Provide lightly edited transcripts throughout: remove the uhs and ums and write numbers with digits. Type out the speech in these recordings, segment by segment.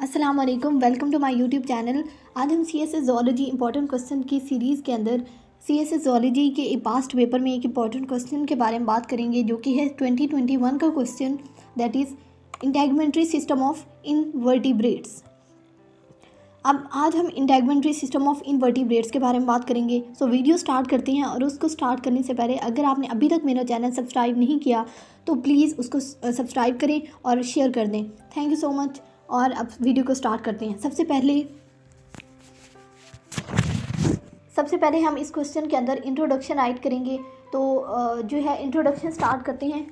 अस्सलाम वालेकुम, welcome to my YouTube channel. आज हम C S S zoology important question की सीरीज़ के अंदर सी एस एस ज़ूलॉजी के पास्ट पेपर में एक इंपॉर्टेंट क्वेश्चन के बारे में बात करेंगे, जो कि है 2021 का question, that is integumentary system of invertebrates. अब आज हम इंटेगमेंट्री सिस्टम ऑफ इनवर्टिब्रेट्स के बारे में बात करेंगे। सो वीडियो स्टार्ट करते हैं, और उसको स्टार्ट करने से पहले अगर आपने अभी तक मेरा चैनल सब्सक्राइब नहीं किया तो प्लीज़ उसको सब्सक्राइब करें और शेयर कर दें। Thank you so much. और अब वीडियो को स्टार्ट करते हैं। सबसे पहले हम इस क्वेश्चन के अंदर इंट्रोडक्शन राइट करेंगे। तो जो है इंट्रोडक्शन स्टार्ट करते हैं।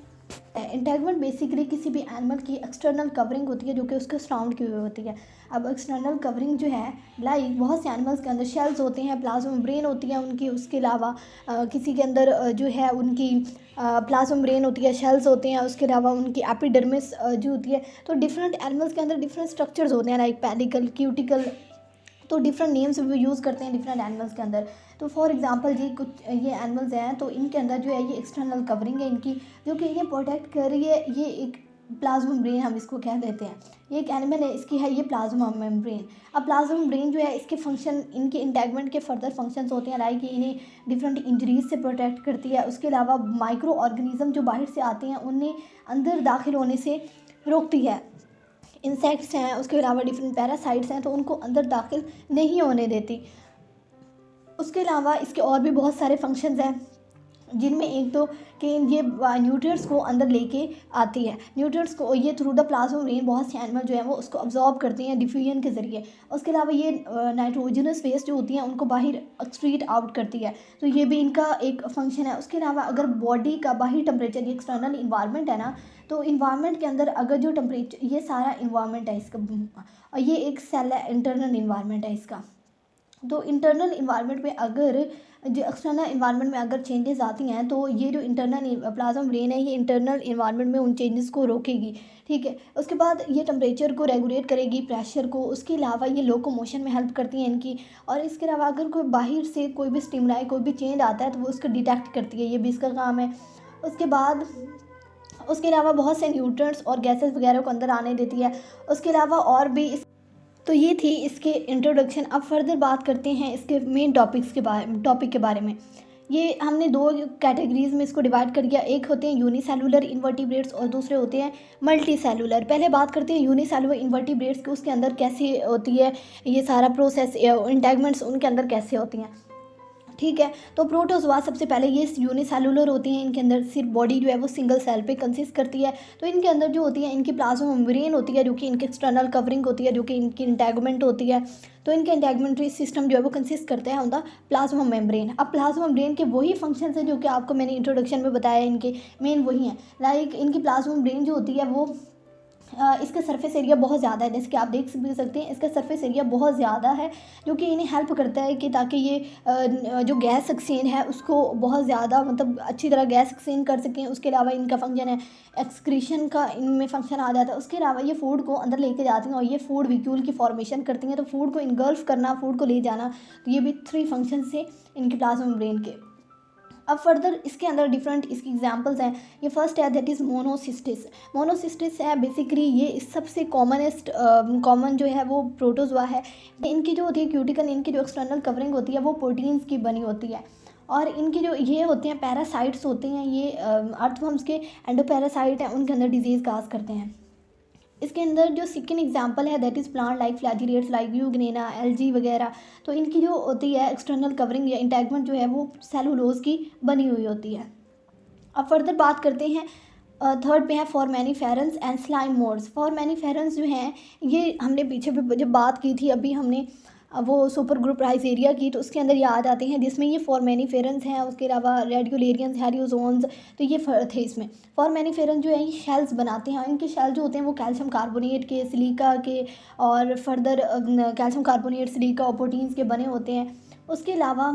इंटेगमेंट बेसिकली किसी भी एनिमल की एक्सटर्नल कवरिंग होती है जो कि उसको सराउंड की हुई होती है। अब एक्सटर्नल कवरिंग जो है, लाइक बहुत से एनिमल्स के अंदर शेल्स होते हैं, प्लाज्मा मेम्ब्रेन होती है उनकी, उसके अलावा किसी के अंदर जो है उनकी प्लाज्मा मेम्ब्रेन होती है, शेल्स होते हैं, उसके अलावा उनकी एपिडर्मिस जो होती है। तो डिफरेंट एनिमल्स के अंदर डिफरेंट स्ट्रक्चर्स होते हैं, लाइक पेडिकल, क्यूटिकल, तो डिफरेंट नेम्स भी यूज़ करते हैं डिफरेंट एनिमल्स के अंदर। तो फॉर एग्जांपल जी कुछ ये एनिमल्स हैं, तो इनके अंदर जो है ये एक्सटर्नल कवरिंग है इनकी, जो कि इन्हें प्रोटेक्ट कर रही है। ये एक प्लाज्मा मेम्ब्रेन हम इसको कह देते हैं। ये एक एनिमल है, इसकी है ये प्लाज्मा मेम्ब्रेन। अब प्लाज्मा मेम्ब्रेन जो है इसके फंक्शन, इनके इंटेगमेंट के फर्दर फंक्शंस होते हैं, लाइक इन्हें डिफरेंट इंजरीज से प्रोटेक्ट करती है। उसके अलावा माइक्रो ऑर्गेनिज्म जो बाहर से आते हैं उन्हें अंदर दाखिल होने से रोकती है। इंसेक्ट्स हैं, उसके अलावा डिफरेंट पैरासाइट्स हैं, तो उनको अंदर दाखिल नहीं होने देती। उसके अलावा इसके और भी बहुत सारे फंक्शंस हैं, जिनमें एक तो कि ये न्यूट्रिएंट्स को अंदर लेके आती है। न्यूट्रिएंट्स को ये थ्रू द प्लाज्मा मेम्ब्रेन बहुत से एनिमल जो है वो उसको अब्जॉर्ब करते हैं डिफ्यूजन के ज़रिए। उसके अलावा ये नाइट्रोजनस वेस्ट जो होती हैं उनको बाहर एक्सक्रीट आउट करती है, तो ये भी इनका एक फंक्शन है। उसके अलावा अगर बॉडी का बाहरी टेम्परेचर, ये एक्सटर्नल इन्वायरमेंट है ना, तो इन्वायरमेंट के अंदर अगर जो टेम्परेचर, ये सारा इन्वायरमेंट है इसका, और ये एक सेल है, इंटरनल इन्वायरमेंट है इसका। तो इंटरनल इन्वायरमेंट में अगर जो एक्सटर्नल इन्वायरमेंट में अगर चेंजेस आती हैं, तो ये जो इंटरनल प्लाज्मा मेम्ब्रेन है ये इंटरनल इन्वायरमेंट में उन चेंजेस को रोकेगी। ठीक है, उसके बाद ये टेम्परेचर को रेगुलेट करेगी, प्रेशर को। उसके अलावा ये लोकोमोशन में हेल्प करती हैं इनकी। और इसके अलावा अगर कोई बाहर से कोई भी स्टिमुलाई, कोई भी चेंज आता है तो वो उसको डिटेक्ट करती है, ये भी इसका काम है। उसके बाद उसके अलावा बहुत से न्यूट्रिएंट्स और गैसेस वगैरह को अंदर आने देती है। उसके अलावा और भी तो ये थी इसके इंट्रोडक्शन। अब फर्दर बात करते हैं इसके मेन टॉपिक के बारे में। ये हमने दो कैटेगरीज में इसको डिवाइड कर दिया। एक होते हैं यूनिसेलुलर इन्वर्टिब्रेट्स और दूसरे होते हैं मल्टी सेलुलर। पहले बात करते हैं यूनिसेलुलर इन्वर्टिब्रेट्स के, उसके अंदर कैसे होती है ये सारा प्रोसेस, इंटेगमेंट्स उनके अंदर कैसे होती हैं। ठीक है, तो प्रोटोजोआ सबसे पहले ये यूनिसेलुलर होती हैं। इनके अंदर सिर्फ बॉडी जो है वो सिंगल सेल पे कंसिस्ट करती है। तो इनके अंदर जो होती है इनकी प्लाज्मा मेम्ब्रेन होती है, जो कि इनकी एक्सटर्नल कवरिंग होती है, जो कि इनकी इंटेगमेंट होती है। तो इनके इंटेगमेंट्री सिस्टम जो है वो कंसिस्ट करते हैं ऑन द प्लाज्मा मेम्ब्रेन। अब प्लाज्मा मेम्ब्रेन के वही फंक्शंस हैं जो कि आपको मैंने इंट्रोडक्शन में बताया, इनके मेन वही हैं। लाइक इनकी प्लाज्मा मेम्ब्रेन जो होती है वो इसका सरफेस एरिया बहुत ज़्यादा है, जैसे कि आप देख भी सकते हैं इसका सरफेस एरिया बहुत ज़्यादा है, जो कि इन्हें हेल्प करता है कि ताकि ये जो गैस एक्सचेंज है उसको बहुत ज़्यादा मतलब अच्छी तरह गैस एक्सचेंज कर सकें। उसके अलावा इनका फंक्शन है एक्सक्रीशन का, इनमें फंक्शन आ जाता है। उसके अलावा ये फूड को अंदर लेके जाती हैं और ये फूड विक्यूल की फॉर्मेशन करती हैं। तो फूड को इनगल्फ करना, फूड को ले जाना, तो ये भी 3 फंक्शन से इनके प्लाज्मा मेम्ब्रेन के। अब फर्दर इसके अंदर डिफरेंट इसकी एग्जांपल्स हैं। ये फर्स्ट है दैट इज़ मोनोसिस्टिस। मोनोसिस्टिस है बेसिकली ये सबसे कॉमन जो है वो प्रोटोजोआ है। इनकी जो होती है क्यूटिकल, इनकी जो एक्सटर्नल कवरिंग होती है वो प्रोटीन्स की बनी होती है। और इनके जो ये होते हैं पैरासाइट्स होते हैं, ये अर्थवर्म्स के एंडोपैरासाइट हैं, उनके अंदर डिजीज़ काज करते हैं। इसके अंदर जो सेकंड एग्जांपल है that is plant like flagellates like euglena, algae वगैरह। तो इनकी जो होती है एक्सटर्नल कवरिंग या इंटेगमेंट जो है वो सेलुलोज की बनी हुई होती है। अब फर्दर बात करते हैं, थर्ड पे है फॉरमेनिफेरंस एंड स्लाइम मोड्स। फॉरमेनिफेरंस जो हैं ये हमने पीछे भी जब बात की थी, अभी हमने वो सुपर ग्रुप राइज एरिया की, तो उसके अंदर ये आ जाते हैं, जिसमें ये फॉरमेनिफेरंस हैं। उसके अलावा रेडियोलेरियंस, हैरियोजोन्स, तो ये थे इसमें। फॉरमेनिफेरंस जो है ये शेल्स बनाते हैं। इनके शेल जो होते हैं वो कैल्शियम कार्बोनेट के, सिलिका के और फर्दर कैल्शियम कार्बोनेट, सिलिका और प्रोटीन्स के बने होते हैं। उसके अलावा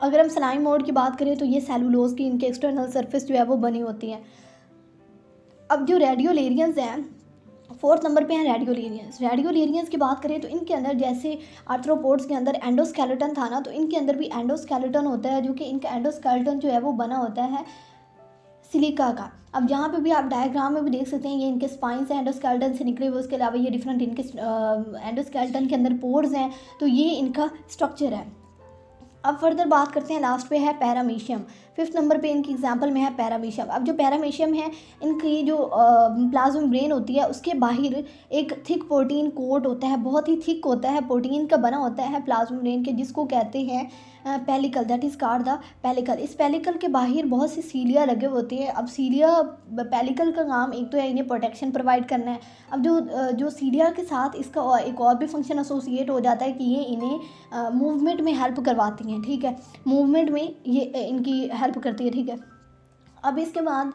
अगर हम स्लाइम मोड की बात करें तो ये सेलुलोज की इनके एक्सटर्नल सरफेस जो है वो बनी होती है। अब जो रेडियोलेरियंस हैं, फोर्थ नंबर पे हैं रेडियोलेरियंस। रेडियोलेरियंस की बात करें तो इनके अंदर जैसे आर्थ्रोपोड्स के अंदर एंडोस्केलेटन था ना, तो इनके अंदर भी एंडोस्केलेटन होता है, जो कि इनका एंडोस्केलेटन जो है वो बना होता है सिलिका का। अब यहाँ पे भी आप डायग्राम में भी देख सकते हैं, ये इनके स्पाइंस हैं एंडोस्केलेटन से निकले हुए, उसके अलावा ये डिफरेंट इनके एंडोस्केलेटन के अंदर पोर्स हैं, तो ये इनका स्ट्रक्चर है। अब फर्दर बात करते हैं, लास्ट पे है पैरामीशियम। 5th नंबर पे इनकी एग्जांपल में है पैरामीशियम। अब जो पैरामीशियम है, इनकी जो प्लाज्मा मेम्ब्रेन होती है उसके बाहर एक थिक प्रोटीन कोट होता है, बहुत ही थिक होता है, प्रोटीन का बना होता है प्लाज्मा मेम्ब्रेन के, जिसको कहते हैं pellicle, that is called the pellicle. इस पेलिकल के बाहर बहुत सी सीलिया लगे होते हैं। अब सीलिया, पेलिकल का काम एक तो है इन्हें प्रोटेक्शन प्रोवाइड करना है। अब जो सीलिया के साथ इसका एक और भी फंक्शन एसोसिएट हो जाता है कि ये इन्हें मूवमेंट में हेल्प करवाती हैं, ठीक है, मूवमेंट में ये इनकी हेल्प करती है, ठीक है। अब इसके बाद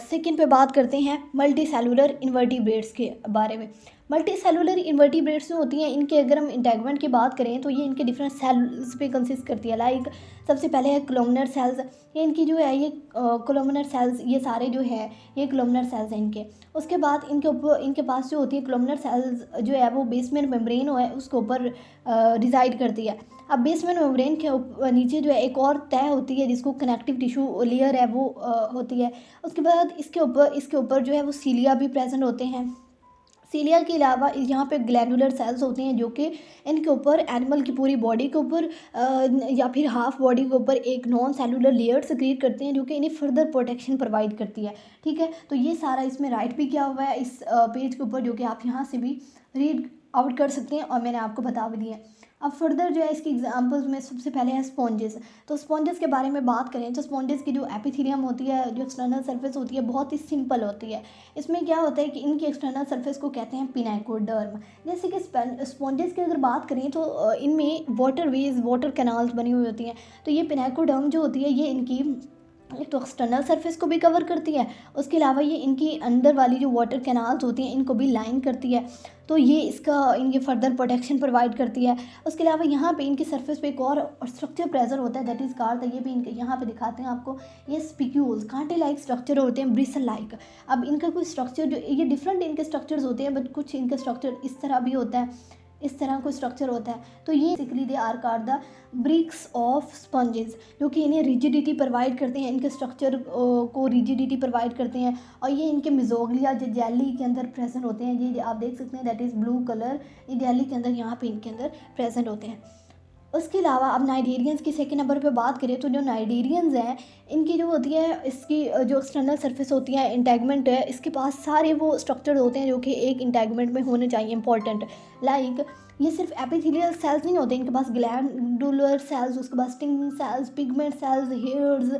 सेकंड पे बात करते हैं मल्टी सेलुलर इन्वर्टिब्रेट्स के बारे में। मल्टी सेलुलर इन्वर्टिब्रेट्स जो होती हैं, इनके अगर हम इंटेगमेंट की बात करें तो ये इनके डिफरेंट सेल्स पे कंसिस्ट करती है। लाइक सबसे पहले है कोलुमनर सेल्स, ये इनकी जो है ये कोलुमनर सेल्स, ये सारे जो है ये कोलुमनर सेल्स हैं इनके। उसके बाद इनके ऊपर, इनके पास जो होती है कोलुमनर सेल्स जो है वो बेसमेंट मेम्ब्रेन है उसके ऊपर रिजाइड करती है। अब बेसमेंट मेम्ब्रेन के नीचे जो है एक और तह होती है जिसको कनेक्टिव टिश्यू लेयर है वो होती है। उसके बाद इसके ऊपर जो है वो सीलिया भी प्रेजेंट होते हैं। सीलिया के अलावा यहाँ पे ग्लैंडुलर सेल्स होती हैं जो कि इनके ऊपर एनिमल की पूरी बॉडी के ऊपर या फिर हाफ बॉडी के ऊपर एक नॉन सेलुलर लेयर क्रिएट करते हैं जो कि इन्हें फर्दर प्रोटेक्शन प्रोवाइड करती है, ठीक है। तो ये सारा इसमें राइट भी किया हुआ है इस पेज के ऊपर, जो कि आप यहाँ से भी रीड आउट कर सकते हैं और मैंने आपको बता भी दिया है। अब फर्दर जो है इसकी एग्जांपल्स में सबसे पहले है स्पॉन्जेस। तो स्पॉन्जेस के बारे में बात करें तो स्पॉन्जेस की जो एपिथेलियम होती है, जो एक्सटर्नल सरफेस होती है, बहुत ही सिंपल होती है। इसमें क्या होता है कि इनकी एक्सटर्नल सरफेस को कहते हैं पिनाइकोडर्म। जैसे कि स्पॉन्जेस की अगर बात करें तो इनमें वाटर वेज, वाटर कैनाल्स बनी हुई होती हैं। तो ये पिनाइकोडर्म जो होती है ये इनकी एक तो एक्सटर्नल सरफेस को भी कवर करती है, उसके अलावा ये इनकी अंदर वाली जो वाटर कैनाल्स होती हैं इनको भी लाइन करती है, तो ये इसका इनके फर्दर प्रोटेक्शन प्रोवाइड करती है। उसके अलावा यहाँ पे इनकी सरफेस पे एक और स्ट्रक्चर प्रेजेंट होता है, दैट इज़ कार्ड। ये भी इनके यहाँ पे दिखाते हैं आपको, ये स्पिक्यूल्स, कांटे लाइक स्ट्रक्चर होते हैं, ब्रिसल लाइक। अब इनका कोई स्ट्रक्चर जो ये डिफरेंट इनके स्ट्रक्चर्स होते हैं, बट कुछ इनका स्ट्रक्चर इस तरह भी होता है, इस तरह कोई स्ट्रक्चर होता है। तो ये basically they are called the bricks of sponges, जो कि इन्हें रिजिडिटी प्रोवाइड करते हैं, इनके स्ट्रक्चर को रिजिडिटी प्रोवाइड करते हैं। और ये इनके मिजोग्लिया जो जेली के अंदर प्रेजेंट होते हैं, ये आप देख सकते हैं, दैट इज़ ब्लू कलर, ये जेली के अंदर यहाँ पे इनके अंदर प्रेजेंट होते हैं। उसके अलावा अब नाइडेरियंस की सेकंड नंबर पे बात करें तो जो नाइडेरियंस हैं इनकी जो होती है, इसकी जो एक्सटर्नल सरफेस होती है, इंटैगमेंट है, इसके पास सारे वो स्ट्रक्चर होते हैं जो कि एक इंटैगमेंट में होने चाहिए इंपॉर्टेंट। लाइक ये सिर्फ एपिथेलियल सेल्स नहीं होते, इनके पास ग्लैंडुलर सेल्स, उसके बाद stinging cells, pigment cells, hairs,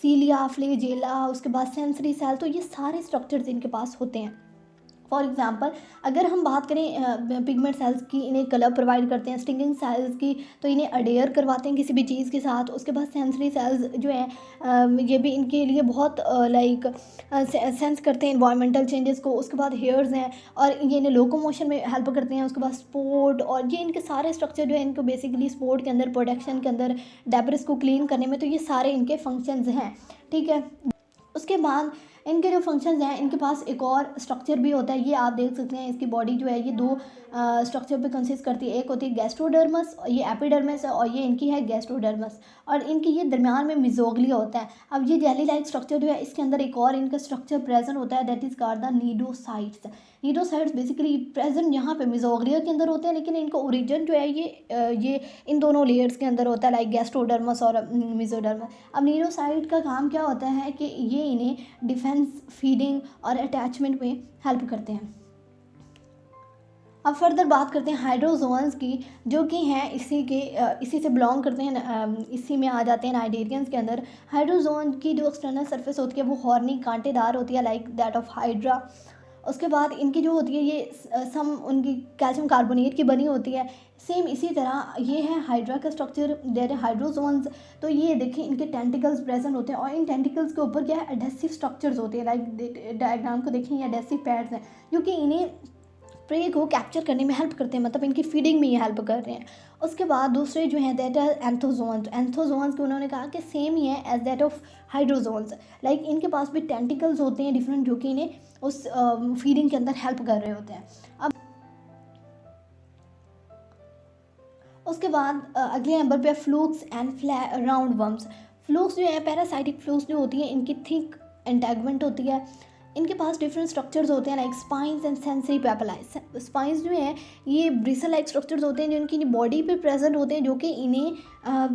cilia, flagella, उसके बाद सेंसरी सेल, तो ये सारे स्ट्रक्चर्स इनके पास होते हैं। फॉर एग्जांपल अगर हम बात करें पिगमेंट सेल्स की, इन्हें कलर प्रोवाइड करते हैं। स्टिंगिंग सेल्स की तो इन्हें अडेयर करवाते हैं किसी भी चीज़ के साथ। उसके बाद सेंसरी सेल्स जो है ये भी इनके लिए बहुत लाइक सेंस करते हैं इन्वायरमेंटल चेंजेस को। उसके बाद हेयर्स हैं और ये इन्हें लोकोमोशन में हेल्प करते हैं। उसके बाद स्पोर्ट, और ये इनके सारे स्ट्रक्चर जो है इनको बेसिकली स्पोर्ट के अंदर, प्रोडक्शन के अंदर, डेब्रिस को क्लीन करने में, तो ये सारे इनके फंक्शंस हैं, ठीक है। उसके बाद इनके जो फंक्शंस हैं, इनके पास एक और स्ट्रक्चर भी होता है, ये आप देख सकते हैं। इसकी बॉडी जो है ये दो स्ट्रक्चर पे कंसिस्ट करती है, एक होती है गैस्ट्रोडर्मस, ये एपिडर्मिस है, और ये इनकी है गैस्ट्रोडर्मस, और इनकी ये दरमियान में मिजोग्लिया होता है। अब ये जेली लाइक स्ट्रक्चर जो है इसके अंदर एक और इनका स्ट्रक्चर प्रेजेंट होता है, that is called the cnidocytes. Cnidocytes basically present यहाँ पे मिजोग्लिया के अंदर होते हैं, लेकिन इनका ओरिजिन जो है ये इन दोनों लेयर्स के अंदर होता है, लाइक गैस्ट्रोडर्मस और मिजोडर्मस। अब नीडोसाइट का काम क्या होता है कि ये इन्हें डिफेंस, फीडिंग और अटैचमेंट में हेल्प करते हैं। अब फर्दर बात करते हैं हाइड्रोजोन्स की, जो कि हैं इसी से बिलोंग करते हैं, इसी में आ जाते हैं नाइडेरियंस के अंदर। हाइड्रोजोन की जो एक्सटर्नल सरफेस होती है वो हॉर्नी, कांटेदार होती है, लाइक दैट ऑफ हाइड्रा। उसके बाद इनकी जो होती है ये सम उनकी कैल्शियम कार्बोनेट की बनी होती है। सेम इसी तरह ये है हाइड्रा का स्ट्रक्चर, देयर है हाइड्रोजोन्स। तो ये देखिए इनके टेंटिकल्स प्रेजेंट होते हैं, और इन टेंटिकल्स के ऊपर क्या है, एडेसिव स्ट्रक्चर्स होते हैं, लाइक डायग्राम को देखें, ये एडेसिव पैड्स हैं, क्योंकि इन्हें प्रे को कैप्चर करने में हेल्प करते हैं, मतलब इनकी फीडिंग में ये हेल्प कर रहे हैं। उसके बाद दूसरे जो हैं दैट आर एंथोजोन्स। एंथोजोन्स को उन्होंने कहा कि सेम ही है as that of hydrozoans, like इनके पास भी टेंटिकल्स होते हैं डिफरेंट, जो कि इन्हें उस फीडिंग के अंदर हेल्प कर रहे होते हैं। अब उसके बाद अगले नंबर पे flukes and round worms. Flukes जो है, पैरासाइटिक फ्लूक्स जो होती हैं, इनकी थिक एंटैगमेंट होती है। इनके पास डिफरेंट स्ट्रक्चर्स होते हैं like spines and sensory papillae. Spines जो हैं ये ब्रिसल लाइक स्ट्रक्चर्स होते हैं जो इनकी बॉडी पे प्रेजेंट होते हैं, जो कि इन्हें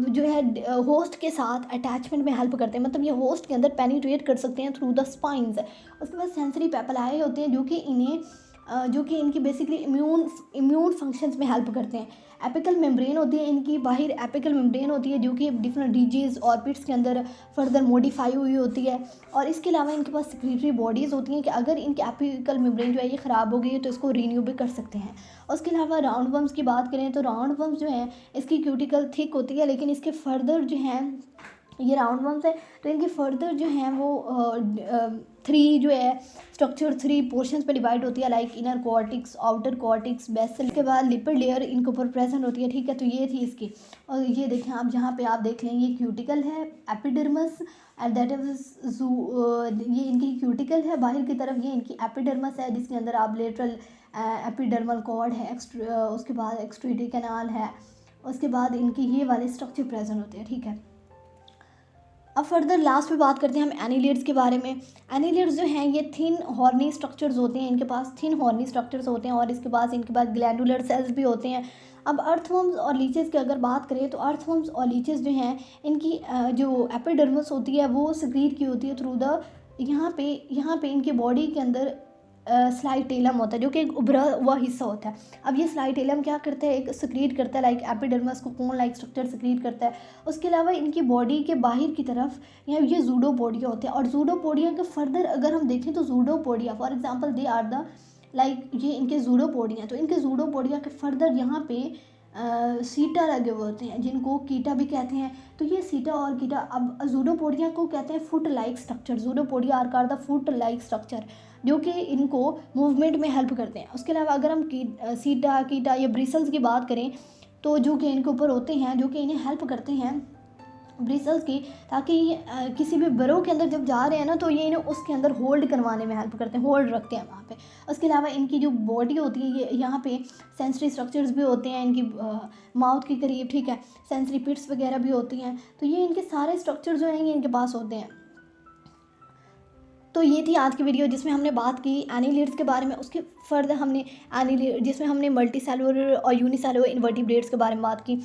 जो है होस्ट के साथ अटैचमेंट में हेल्प करते हैं, मतलब ये होस्ट के अंदर पेनिट्रेट कर सकते हैं थ्रू द स्पाइंस। उसके बाद सेंसरी पेपेलाई होते हैं जो कि इनकी बेसिकली इम्यून फंक्शंस में हेल्प करते हैं। एपिकल मेम्ब्रेन होती है इनकी, बाहर एपिकल मेम्ब्रेन होती है जो कि डिफरेंट रीजेस ऑर्बिट्स के अंदर फर्दर मॉडिफाई हुई होती है। और इसके अलावा इनके पास सिक्रीटरी बॉडीज़ होती हैं कि अगर इनकी एपिकल मेम्ब्रेन जो है ये ख़राब हो गई है तो इसको रीन्यू भी कर सकते हैं। उसके अलावा राउंड वर्म्स की बात करें तो राउंड वर्म्स जो है इसकी क्यूटिकल थिक होती है, लेकिन इसके फर्दर जो हैं ये राउंड वर्म्स है तो इनके फर्दर जो हैं वो 3 जो है स्ट्रक्चर 3 पोर्शंस पे डिवाइड होती है like inner cortex, outer cortex, basal के बाद लिपिड लेयर इनके ऊपर प्रेजेंट होती है। ठीक है, तो ये थी इसकी। और ये देखें आप, जहाँ पे आप देख लें ये क्यूटिकल है, एपिडर्मस एंड दैट इज ये इनकी क्यूटिकल है बाहर की तरफ, ये इनकी एपिडर्मस है जिसके अंदर आप लेटरल एपिडर्मल कॉर्ड है, उसके बाद एक्सट्रीटी कैनाल है, उसके बाद इनकी ये वाले स्ट्रक्चर प्रेजेंट होते हैं। ठीक है, अब फर्दर लास्ट पे बात करते हैं हम एनिलिड्स के बारे में। एनिलिड्स जो हैं ये थिन हॉर्नी स्ट्रक्चर्स होते हैं, इनके पास थिन हॉर्नी स्ट्रक्चर्स होते हैं और इसके पास इनके पास ग्लैंडुलर सेल्स भी होते हैं। अब अर्थवर्म्स और लीचेस की अगर बात करें तो अर्थवर्म्स और लीचेस जो हैं इनकी जो एपिडर्मिस होती है वो सिक्रीट की होती है थ्रू द यहाँ पे इनकी बॉडी के अंदर स्लाइटेलम होता है जो कि एक उभरा हुआ हिस्सा होता है। अब ये स्लाइटेलम क्या करता है, एक सिक्रीट करता है लाइक एपिडर्मस को कोन लाइक स्ट्रक्चर सिक्रीट करता है। उसके अलावा इनकी बॉडी के बाहर की तरफ ये जूडोपोडिया होते हैं और जूडोपोडिया के फर्दर अगर हम देखें तो pseudopodia for example they are the like ये इनके जूडोपोडिया, तो इनके जूडोपोडिया के फर्दर यहाँ पे सीटा लगे हुए होते हैं जिनको कीटा भी कहते हैं। तो ये सीटा और कीटा, अब जूडोपोडिया को कहते हैं foot like structure, pseudopodia are the foot like structure जो कि इनको मूवमेंट में हेल्प करते हैं। उसके अलावा अगर हम सीटा, कीटा या ब्रिसल्स की बात करें तो जो कि इनके ऊपर होते हैं, जो कि इन्हें हेल्प करते हैं ब्रिसल्स की, ताकि किसी भी बरो के अंदर जब जा रहे हैं ना तो ये इन्हें उसके अंदर होल्ड करवाने में हेल्प करते हैं, होल्ड रखते हैं वहाँ पे। उसके अलावा इनकी जो बॉडी होती है ये यहाँ पे सेंसरी स्ट्रक्चर्स भी होते हैं इनकी माउथ के करीब। ठीक है, सेंसरी पिट्स वगैरह भी होती हैं, तो ये इनके सारे स्ट्रक्चर जो हैं ये इनके पास होते हैं। तो ये थी आज की वीडियो जिसमें हमने बात की एनिलिड्स के बारे में। उसके फर्दर हमने जिसमें हमने मल्टी सेलुलर और यूनिसेलुलर इन्वर्टिब्रेट्स के बारे में बात की।